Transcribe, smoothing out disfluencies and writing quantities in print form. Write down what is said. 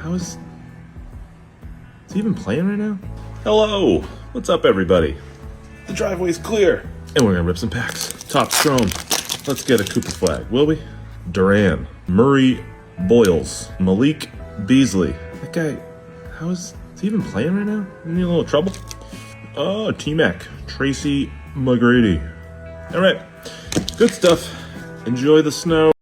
How is he even playing right now? Hello! What's up, everybody? The driveway's clear. And we're gonna rip some packs. Top Strom. Let's get a Cooper flag, will we? Duran. Murray Boyles. Malik Beasley. That guy, is he even playing right now? Any little trouble? Oh, T-Mac. Tracy McGrady. All right, good stuff. Enjoy the snow.